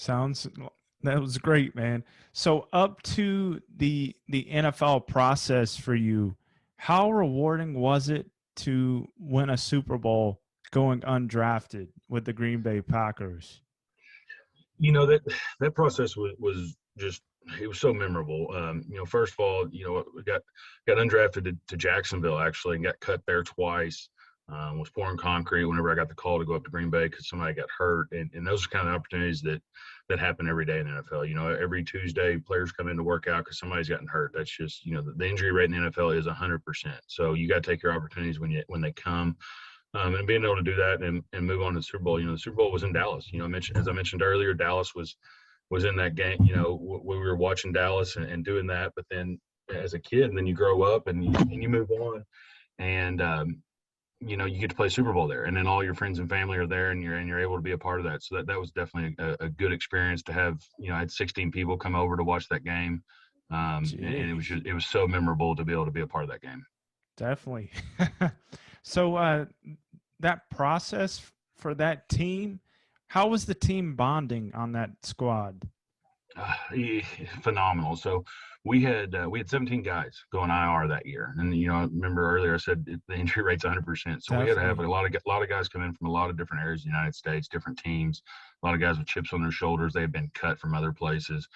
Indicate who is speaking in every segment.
Speaker 1: Sounds that was great, man. So up to the NFL process for you, how rewarding was it to win a Super Bowl going undrafted with the Green Bay Packers?
Speaker 2: That process was just it was so memorable. First of all, we got undrafted to Jacksonville actually and got cut there twice. Was pouring concrete whenever I got the call to go up to Green Bay because somebody got hurt, and those are kind of opportunities that happen every day in the NFL. Every Tuesday players come in to work out because somebody's gotten hurt. That's just the injury rate in the NFL is 100%. So you got to take your opportunities when they come. And being able to do that and move on to the Super Bowl. The Super Bowl was in Dallas. As I mentioned earlier, Dallas was in that game. We were watching Dallas and doing that. But then as a kid, and then you grow up and you move on, and you get to play Super Bowl there, and then all your friends and family are there, and you're able to be a part of that. So that was definitely a good experience to have. I had 16 people come over to watch that game, and it was so memorable to be able to be a part of that game.
Speaker 1: Definitely. So that process for that team, how was the team bonding on that squad?
Speaker 2: Phenomenal. So we had 17 guys going IR that year, and I remember earlier I said the injury rate's 100%. So
Speaker 1: Definitely.
Speaker 2: We had to have a lot of guys come in from a lot of different areas of the United States, different teams. A lot of guys with chips on their shoulders. They had been cut from other places.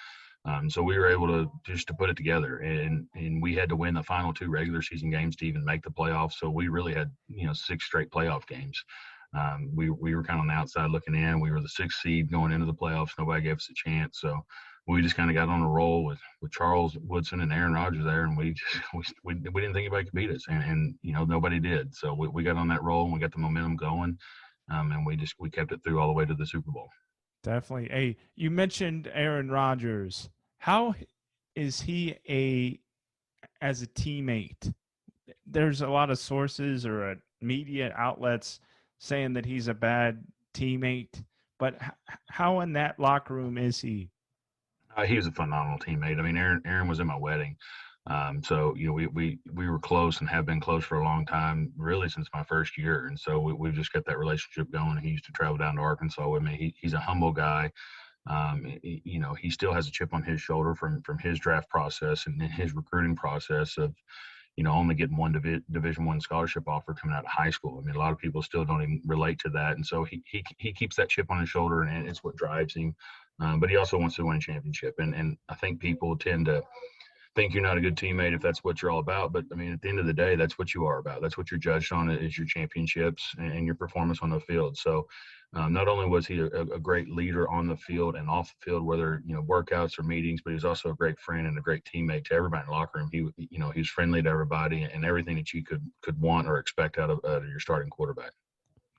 Speaker 2: So we were able to just to put it together, and we had to win the final 2 regular season games to even make the playoffs. So we really had 6 straight playoff games. We were kind of on the outside looking in. We were the 6th seed going into the playoffs. Nobody gave us a chance. So we just kind of got on a roll with Charles Woodson and Aaron Rodgers there, and we didn't think anybody could beat us, and nobody did. So we got on that roll and we got the momentum going, and we kept it through all the way to the Super Bowl.
Speaker 1: Definitely. Hey, you mentioned Aaron Rodgers. How is he as a teammate? There's a lot of sources or media outlets saying that he's a bad teammate, but how in that locker room is he?
Speaker 2: He was a phenomenal teammate. I mean, Aaron was at my wedding. So we were close and have been close for a long time, really since my first year. And so we've just got that relationship going. He used to travel down to Arkansas with me. He's a humble guy. He still has a chip on his shoulder from his draft process and his recruiting process of, only getting one Division I scholarship offer coming out of high school. I mean, a lot of people still don't even relate to that. And so he keeps that chip on his shoulder, and it's what drives him. But he also wants to win a championship. And I think people tend to think you're not a good teammate if that's what you're all about. But I mean, at the end of the day, that's what you are about. That's what you're judged on is your championships and your performance on the field. So not only was he a great leader on the field and off the field, whether, workouts or meetings, but he was also a great friend and a great teammate to everybody in the locker room. He was friendly to everybody and everything that you could want or expect out of your starting quarterback.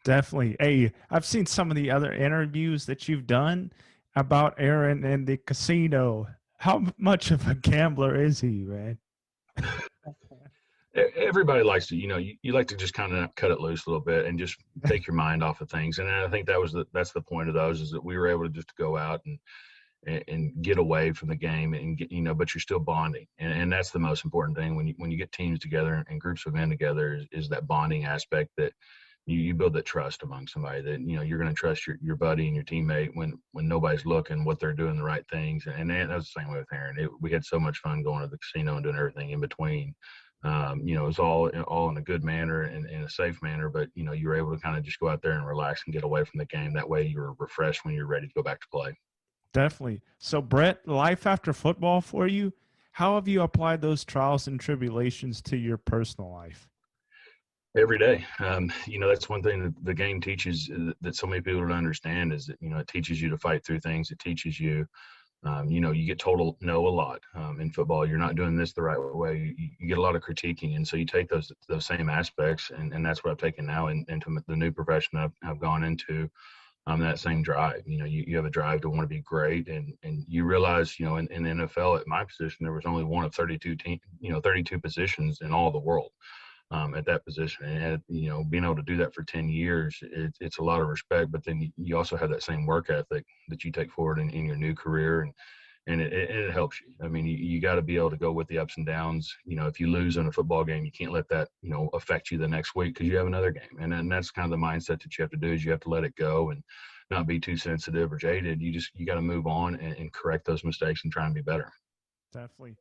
Speaker 1: Definitely. Hey, I've seen some of the other interviews that you've done about Aaron and the casino. How much of a gambler is he, man?
Speaker 2: Everybody likes to, you like to just kind of cut it loose a little bit and just take your mind off of things. And I think that's the point of those, is that we were able to just go out and get away from the game and get, but you're still bonding. And that's the most important thing when you get teams together and groups of men together is that bonding aspect that you build that trust among somebody that, you're going to trust your buddy and your teammate when nobody's looking, what they're doing, the right things. And that was the same way with Aaron. We had so much fun going to the casino and doing everything in between. It was all in a good manner and in a safe manner, but, you were able to kind of just go out there and relax and get away from the game. That way you were refreshed when you're ready to go back to play.
Speaker 1: Definitely. So, Brett, life after football for you, how have you applied those trials and tribulations to your personal life?
Speaker 2: Every day. That's one thing that the game teaches that so many people don't understand is that, it teaches you to fight through things. It teaches you, you get told no a lot in football. You're not doing this the right way. You get a lot of critiquing. And so you take those same aspects, and that's what I've taken now into the new profession I've gone into. That same drive, you have a drive to want to be great. And you realize, in the NFL at my position, there was only one of 32 32 positions in all the world. At that position, and being able to do that for 10 years, it's a lot of respect. But then you also have that same work ethic that you take forward in your new career, and it helps you. I mean, you got to be able to go with the ups and downs. If you lose in a football game, you can't let that affect you the next week because you have another game, and that's kind of the mindset that you have to do. Is you have to let it go, and not be too sensitive or jaded. You got to move on and correct those mistakes and try and be better.
Speaker 1: Definitely.